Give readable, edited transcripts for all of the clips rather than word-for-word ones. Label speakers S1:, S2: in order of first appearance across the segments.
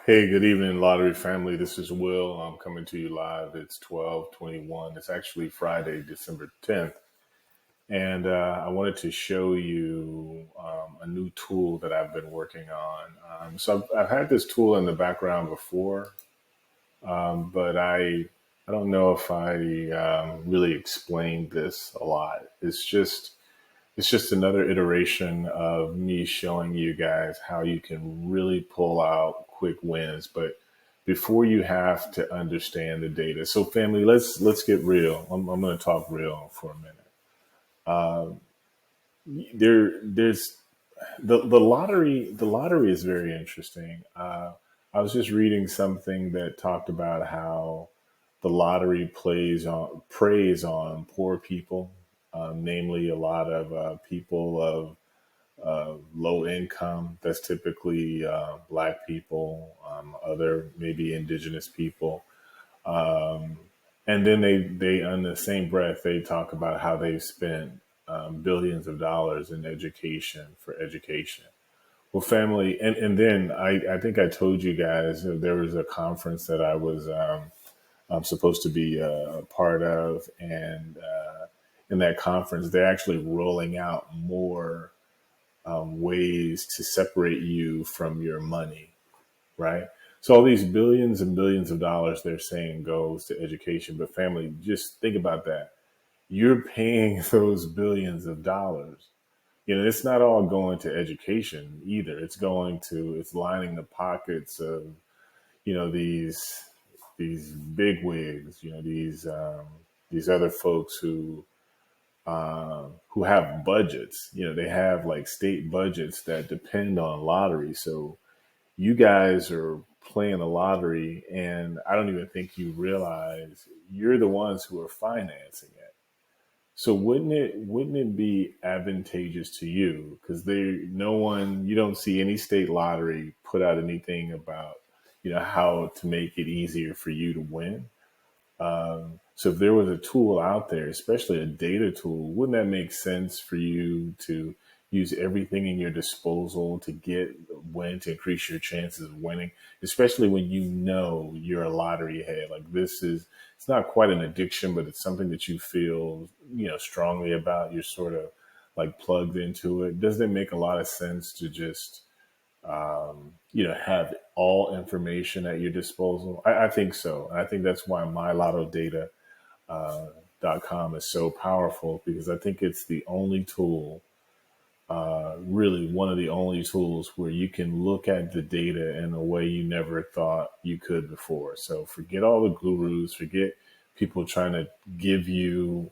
S1: Hey, good evening, Lottery family. This is Will. I'm coming to you live. It's 12:21. It's actually Friday, December 10th. And I wanted to show you a new tool that I've been working on. So I've had this tool in the background before, but I don't know if I really explained this a lot. It's just another iteration of me showing you guys how you can really pull out quick wins, but before you have to understand the data. So, family, let's get real. I'm going to talk real for a minute. There's the lottery. The lottery is very interesting. I was just reading something that talked about how the lottery preys on poor people, namely a lot of people of low income. That's typically black people, other maybe indigenous people. And then they, on the same breath, they talk about how they've spent billions of dollars in education for education. Well, family, and then I think I told you guys there was a conference that I was supposed to be a part of, and in that conference, they're actually rolling out more ways to separate you from your money, right? So all these billions and billions of dollars they're saying goes to education, but family, just think about that. You're paying those billions of dollars. It's not all going to education either. It's lining the pockets of, these big wigs, these other folks who have budgets. They have like state budgets that depend on lottery. So you guys are playing the lottery, and I don't even think you realize you're the ones who are financing it. So wouldn't it be advantageous to you, because there no one you don't see any state lottery put out anything about how to make it easier for you to win. So if there was a tool out there, especially a data tool, wouldn't that make sense for you to use everything in your disposal to get win to increase your chances of winning, especially when you know you're a lottery head. Like it's not quite an addiction, but it's something that you feel, strongly about. You're sort of like plugged into it. Doesn't it make a lot of sense to just have all information at your disposal? I think so. I think that's why MyLottoData.com is so powerful, because I think it's the only tool, really one of the only tools where you can look at the data in a way you never thought you could before. So forget all the gurus, forget people trying to give you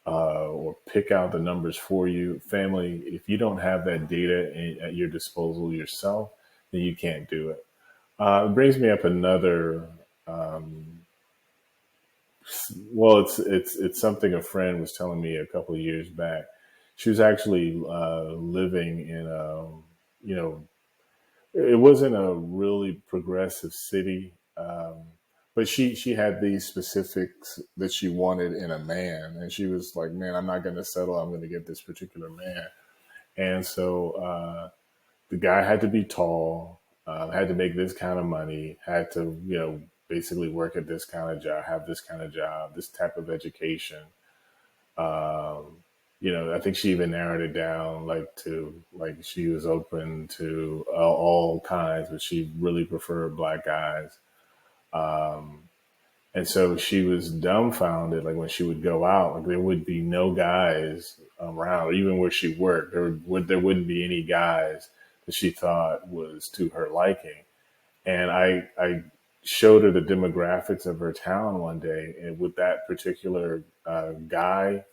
S1: or pick out the numbers for you. Family, if you don't have that data at your disposal yourself, then you can't do it. It brings me up another. Well, it's something a friend was telling me a couple of years back. She was actually living in you know, it wasn't a really progressive city, but she had these specifics that she wanted in a man, and she was like, "Man, I'm not going to settle. I'm going to get this particular man." And so the guy had to be tall, had to make this kind of money, had to basically work at this kind of job, have this kind of job, this type of education. Um, I think she even narrowed it down like to like she was open to all kinds, but she really preferred black guys. Um, and so she was dumbfounded. Like when she would go out, like there would be no guys around, even where she worked. There wouldn't be any guys that she thought was to her liking. And I showed her the demographics of her town one day, and with that particular guy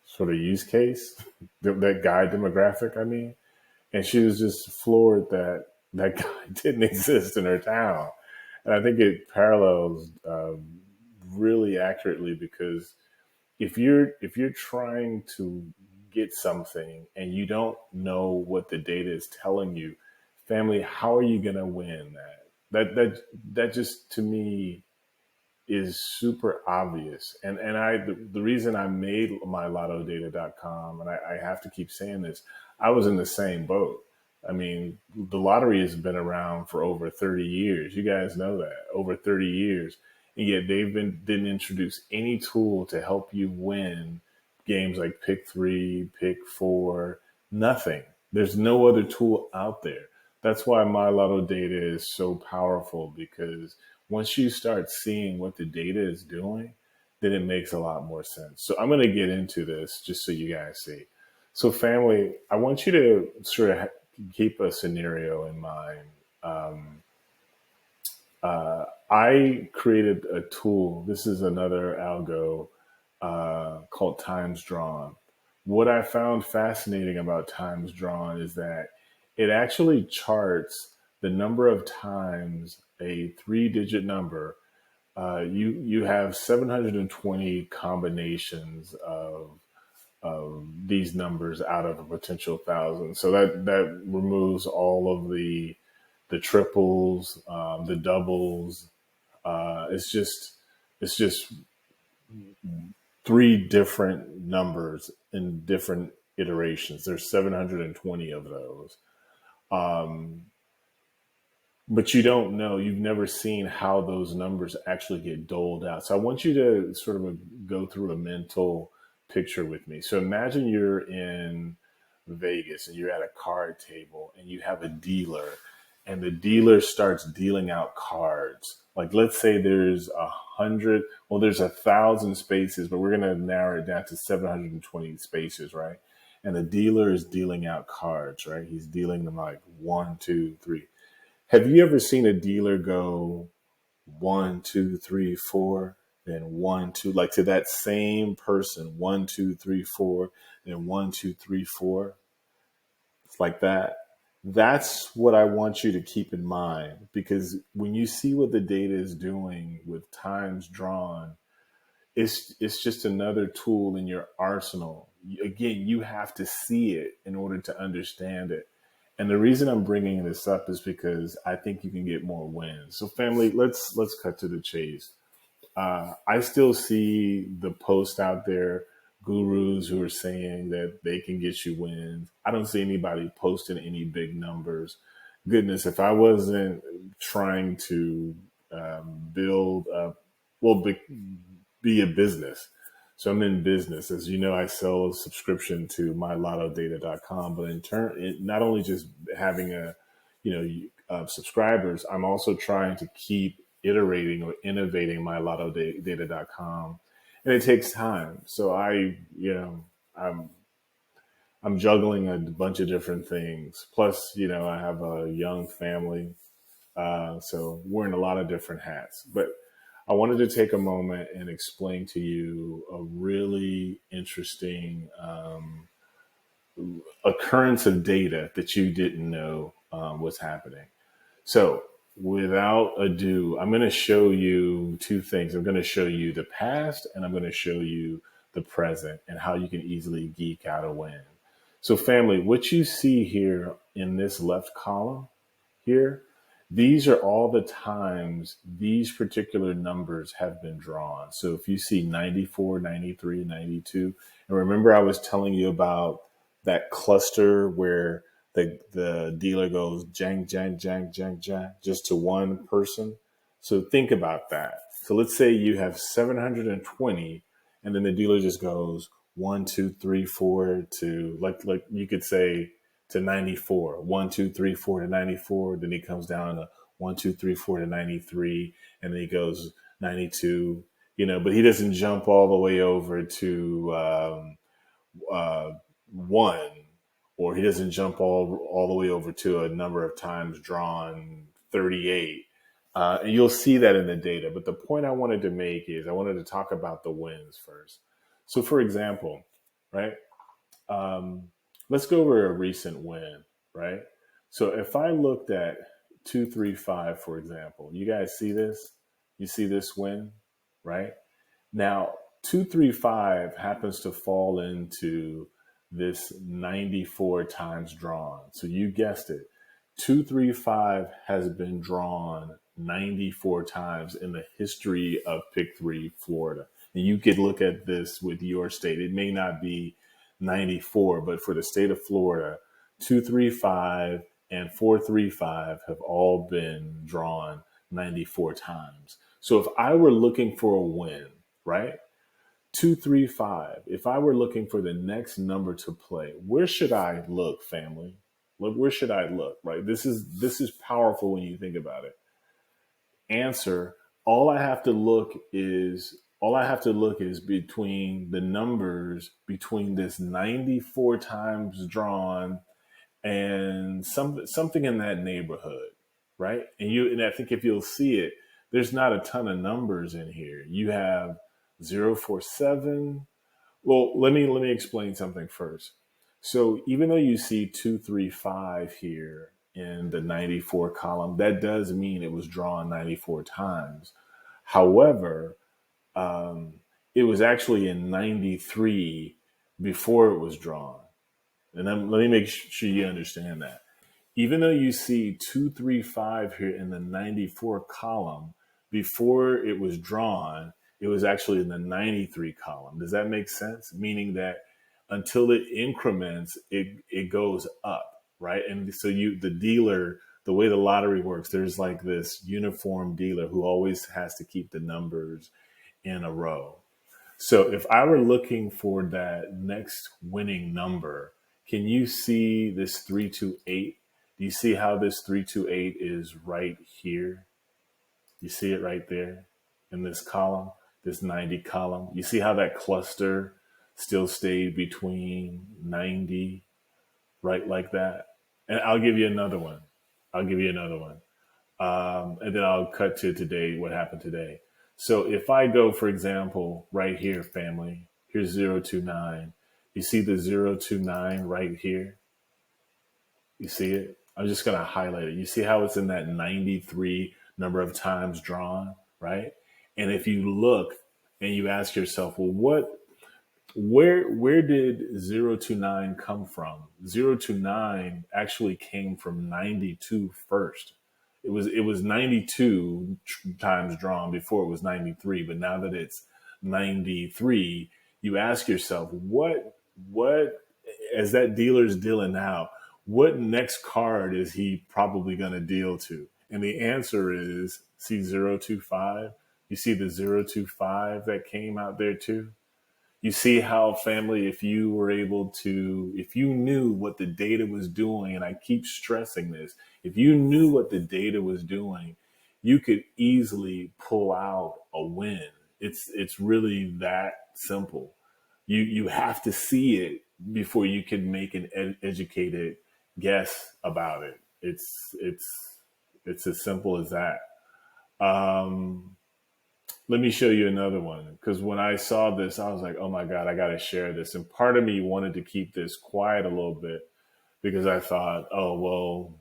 S1: sort of use case, that guy demographic, I mean, and she was just floored that that guy didn't exist in her town. And I think it parallels really accurately, because if you're trying to get something and you don't know what the data is telling you, family, how are you going to win that? That just to me is super obvious. And the reason I made MyLottoData.com, and I have to keep saying this, I was in the same boat. I mean, the lottery has been around for over 30 years. You guys know that, over 30 years. And yet didn't introduce any tool to help you win games like Pick 3, Pick 4, nothing. There's no other tool out there. That's why My Lotto data is so powerful, because once you start seeing what the data is doing, then it makes a lot more sense. So I'm going to get into this just so you guys see. So, family, I want you to sort of keep a scenario in mind. Um, I created a tool. This is another algo called Times Drawn. What I found fascinating about Times Drawn is that it actually charts the number of times a three-digit number. You have 720 combinations of these numbers out of a potential thousand. So that removes all of the triples, the doubles. It's just three different numbers in different iterations. There's 720 of those. Um, but you don't know, you've never seen how those numbers actually get doled out. So I want you to sort of go through a mental picture with me. So imagine you're in Vegas and you're at a card table and you have a dealer, and the dealer starts dealing out cards. Like, let's say there's 100, well, there's 1,000 spaces, but we're going to narrow it down to 720 spaces, right? And the dealer is dealing out cards, right? He's dealing them like one, two, three. Have you ever seen a dealer go one, two, three, four, then one, two, like to that same person, one, two, three, four, then one, two, three, four? It's like that. That's what I want you to keep in mind, because when you see what the data is doing with times drawn, it's just another tool in your arsenal. Again, you have to see it in order to understand it. And the reason I'm bringing this up is because I think you can get more wins. So, family, let's cut to the chase. I still see the post out there, gurus who are saying that they can get you wins. I don't see anybody posting any big numbers. Goodness, if I wasn't trying to build up, well, be a business. So I'm in business. As you know, I sell a subscription to mylottodata.com, but in turn, not only just having subscribers, I'm also trying to keep iterating or innovating mylottodata.com. And it takes time. So I'm, I'm juggling a bunch of different things. Plus, I have a young family. So wearing a lot of different hats, but I wanted to take a moment and explain to you a really interesting occurrence of data that you didn't know was happening. So, without ado, I'm going to show you two things. I'm going to show you the past, and I'm going to show you the present and how you can easily geek out a win. So, family, what you see here in this left column here, these are all the times these particular numbers have been drawn. So if you see 94, 93, 92, and remember I was telling you about that cluster where the dealer goes jang, jang, jang, jang, jang, just to one person. So think about that. So let's say you have 720, and then the dealer just goes one, two, three, four to like you could say to 94, 1, 2, 3, 4 to 94. Then he comes down to 1, 2, 3, 4 to 93, and then he goes 92. But he doesn't jump all the way over to uh, one, or he doesn't jump all the way over to a number of times drawn 38. And you'll see that in the data. But the point I wanted to make is I wanted to talk about the wins first. So, for example, right? Um, let's go over a recent win, right? So if I looked at 235, for example, you guys see this? You see this win, right? Now, 235 happens to fall into this 94 times drawn. So you guessed it. 235 has been drawn 94 times in the history of Pick 3 Florida. And you could look at this with your state. It may not be 94, but for the state of Florida, 235 and 435 have all been drawn 94 times. So if I were looking for a win, right? 235, if I were looking for the next number to play, where should I look, family? Look, where should I look, right? This is powerful when you think about it. Answer, all I have to look is between the numbers between this 94 times drawn and something in that neighborhood, right? And I think if you'll see it, there's not a ton of numbers in here. You have 047. Well, let me explain something first. So even though you see 235 here in the 94 column, that does mean it was drawn 94 times. However, um, it was actually in 93 before it was drawn. And then let me make sure you understand that. Even though you see 235 here in the 94 column, before it was drawn, it was actually in the 93 column. Does that make sense? Meaning that until it increments, it goes up, right? And so the dealer, the way the lottery works, there's like this uniform dealer who always has to keep the numbers in a row. So if I were looking for that next winning number, can you see this 328? Do you see how this 328 is right here? You see it right there in this column, this 90 column. You see how that cluster still stayed between 90, right like that? And I'll give you another one. I'll give you another one. And then I'll cut to today, what happened today. So if I go, for example, right here, family, here's 029. You see the 029 right here? You see it? I'm just going to highlight it. You see how it's in that 93 number of times drawn, right? And if you look and you ask yourself, well, where did 029 come from? 029 actually came from 92 first. It was 92 times drawn before it was 93, but now that it's 93, you ask yourself, what as that dealer's dealing out, what next card is he probably going to deal to? And the answer is, see 025? You see the 025 that came out there too? You see how, family, if you knew what the data was doing, and I keep stressing this, if you knew what the data was doing, you could easily pull out a win. It's really that simple. You have to see it before you can make an educated guess about it. It's as simple as that. Um, Let me show you another one, because when I saw this, I was like, "Oh my God, I got to share this." And part of me wanted to keep this quiet a little bit because I thought, "Oh well,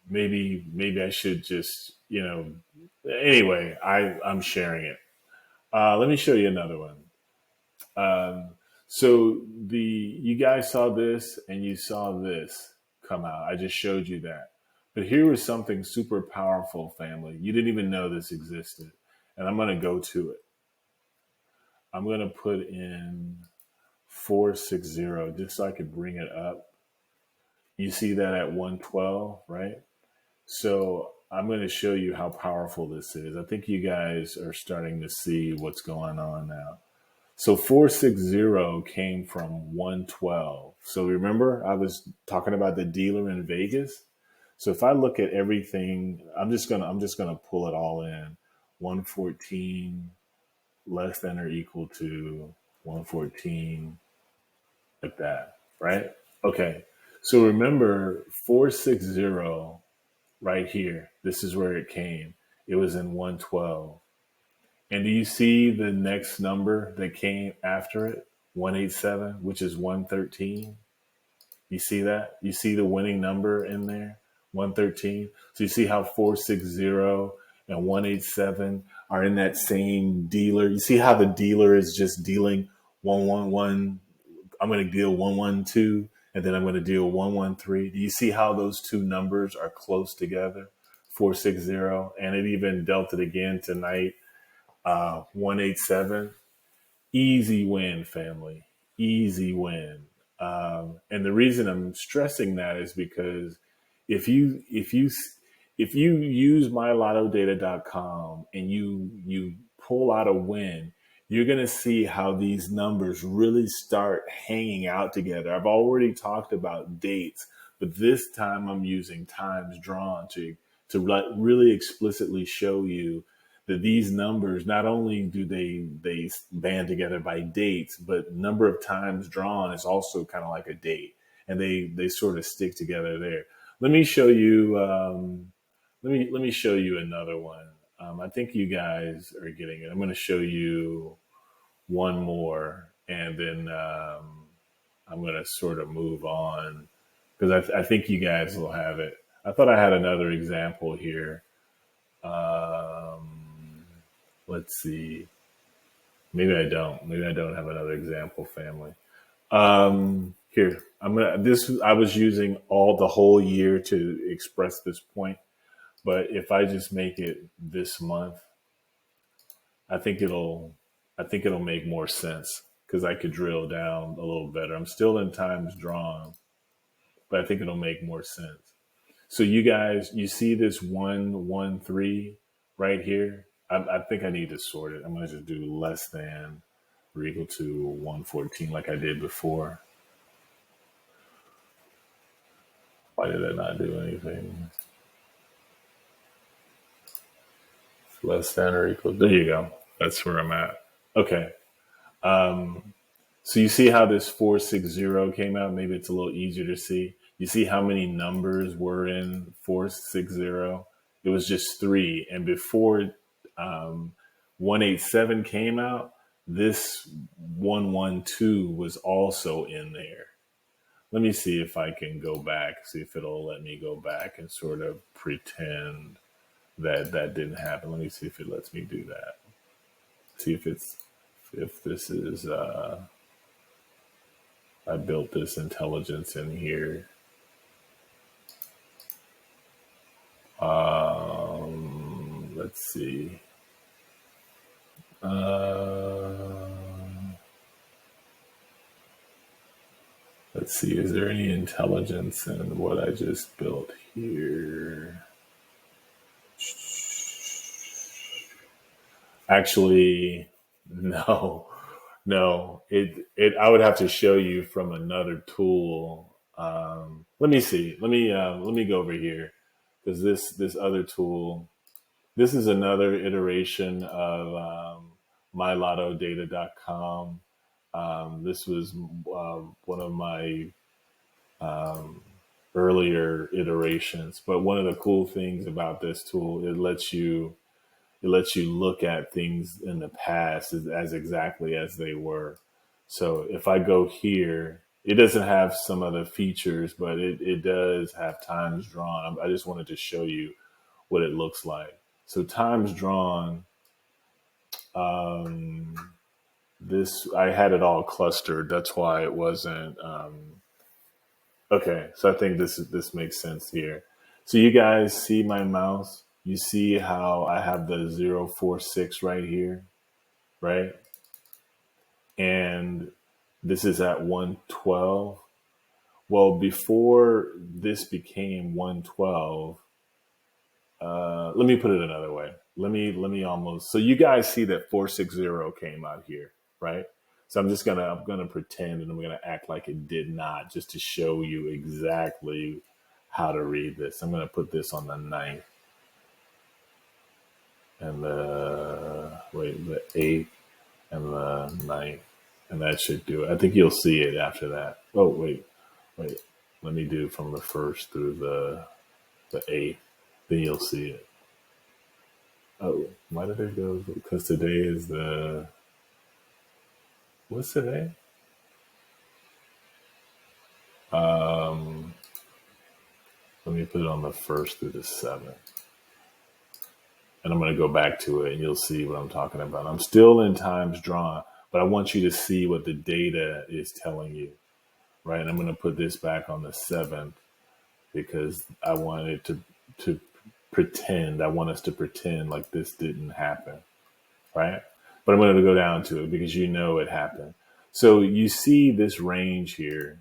S1: maybe I should just, Anyway, I'm sharing it. Let me show you another one. Um, so you guys saw this and you saw this come out. I just showed you that. But here was something super powerful, family. You didn't even know this existed. And I'm going to go to it. I'm going to put in 460 just so I could bring it up. You see that at 112, right? So I'm going to show you how powerful this is. I think you guys are starting to see what's going on now. So 460 came from 112. So remember, I was talking about the dealer in Vegas. So if I look at everything, I'm just gonna pull it all in. 114 less than or equal to 114, like that, right? Okay. So remember 460 right here. This is where it came. It was in 112. And do you see the next number that came after it? 187, which is 113. You see that? You see the winning number in there? 113. So you see how 460 and 187 are in that same dealer. You see how the dealer is just dealing 111. I'm going to deal 112, and then I'm going to deal 113. Do you see how those two numbers are close together? 460. And it even dealt it again tonight, 187. Easy win, family. Easy win. And the reason I'm stressing that is because if you use mylottodata.com and you pull out a win, you're going to see how these numbers really start hanging out together. I've already talked about dates, but this time I'm using times drawn to really explicitly show you that these numbers, not only do they band together by dates, but number of times drawn is also kind of like a date, and they sort of stick together there. Let me show you. Let me show you another one. I think you guys are getting it. I'm going to show you one more, and then I'm going to sort of move on because I think you guys will have it. I thought I had another example here. Let's see. Maybe I don't. Maybe I don't have another example, family. Here, I'm gonna. This I was using all the whole year to express this point, but if I just make it this month, I think it'll. I think it'll make more sense because I could drill down a little better. I'm still in times drawn, but I think it'll make more sense. So you guys, you see this 113 right here? I think I need to sort it. I'm going to just do less than or equal to 114 like I did before. Why did I not do anything? Less than or equal. There you go. That's where I'm at. Okay. So you see how this 460 came out? Maybe it's a little easier to see. You see how many numbers were in 460? It was just three. And before 187 came out, this 112 was also in there. Let me see if I can go back, see if it'll let me go back and sort of pretend that that didn't happen. Let me see if it lets me do that. See if this is I built this intelligence in here. Let's see. Let's see. Is there any intelligence in what I just built here? Actually, no, no. It. I would have to show you from another tool. Let me see. Let me go over here because this other tool. This is another iteration of mylottodata.com. This was one of my earlier iterations, but one of the cool things about this tool, it lets you look at things in the past as exactly as they were. So if I go here, it doesn't have some of the features, but it does have times drawn. I just wanted to show you what it looks like. So times drawn, this I had it all clustered. That's why it wasn't. Okay, so I think this makes sense here. So you guys see my mouse? You see how I have the 046 right here, right? And this is at 112. Well, before this became 112, let me put it another way. Let me almost so you guys see that 460 came out here, right? So I'm gonna pretend and I'm gonna act like it did not, just to show you exactly how to read this. I'm gonna put this on the ninth and the eighth and the ninth, and that should do it. I think you'll see it after that. Oh wait. Let me do from the first through the eighth. Then you'll see it. Oh, why did it go? Because today is the what's today? Um, Let me put it on the first through the seventh, and I'm going to go back to it, and you'll see what I'm talking about. I'm still in times drawn, but I want you to see what the data is telling you, right? And I'm going to put this back on the seventh because I want it to pretend. I want us to pretend like this didn't happen, right? But I'm going to go down to it because you know it happened. So you see this range here.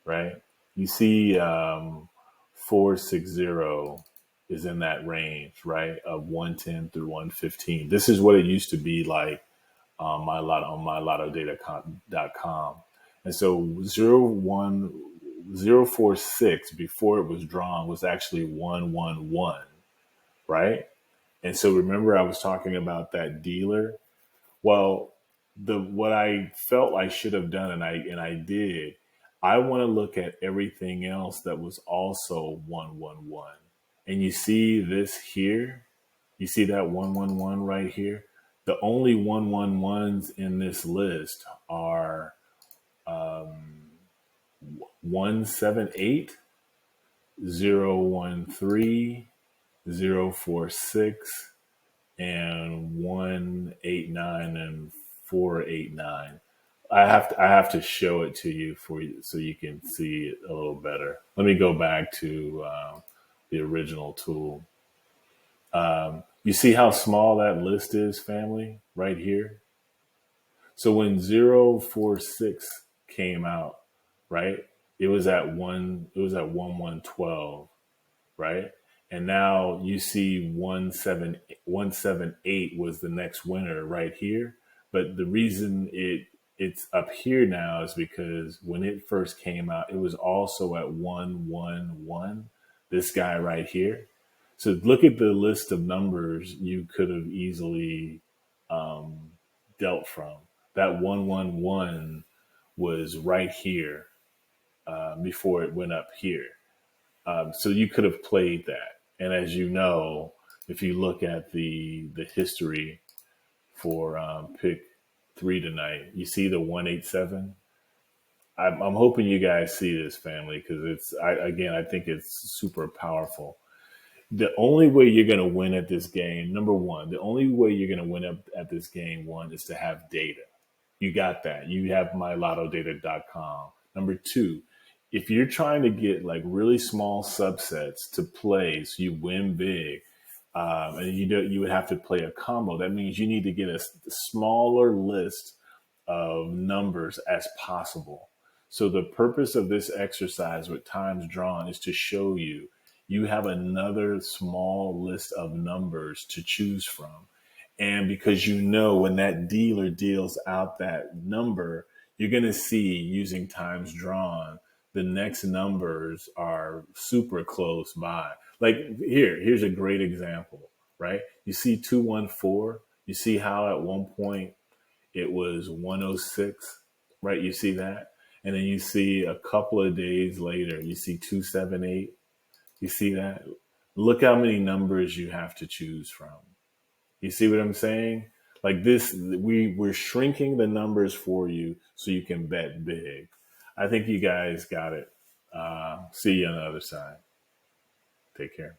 S1: right? You see 460 is in that range, right? Of 110 through 115. This is what it used to be like on mylotto.com. And so 01046 before it was drawn was actually 111, right? And so remember I was talking about that dealer. Well, the what I felt I should have done, and I did. I want to look at everything else that was also 111. And you see this here? You see that 111 right here? The only 111s in this list are 178, 013, 046, and 189 and 489. I have to show it to you for you so you can see it a little better. Let me go back to the original tool. You see how small that list is, family, right here? So when 046 came out, right? It was at 1112, right? And now you see 178 was the next winner right here. But the reason it's up here now is because when it first came out, it was also at 111. This guy right here. So look at the list of numbers you could have easily dealt from. That 111 was right here before it went up here. So you could have played that. And as you know, if you look at the history for pick three tonight, you see the 187. I'm hoping you guys see this, family, because I think it's super powerful. The only way you're going to win at this game, number one, the only way you're going to win at this game, one, is to have data. You got that. You have mylottodata.com. Number two, if you're trying to get like really small subsets to play so you win big, and you would have to play a combo, that means you need to get a smaller list of numbers as possible. So the purpose of this exercise with times drawn is to show you you have another small list of numbers to choose from. And because you know when that dealer deals out that number, you're going to see using times drawn, the next numbers are super close by. Like here's a great example, right? You see 214. You see how at one point it was 106, right? You see that? And then you see a couple of days later, you see 278. You see that? Look how many numbers you have to choose from. You see what I'm saying? Like this, we're shrinking the numbers for you so you can bet big. I think you guys got it. See you on the other side. Take care.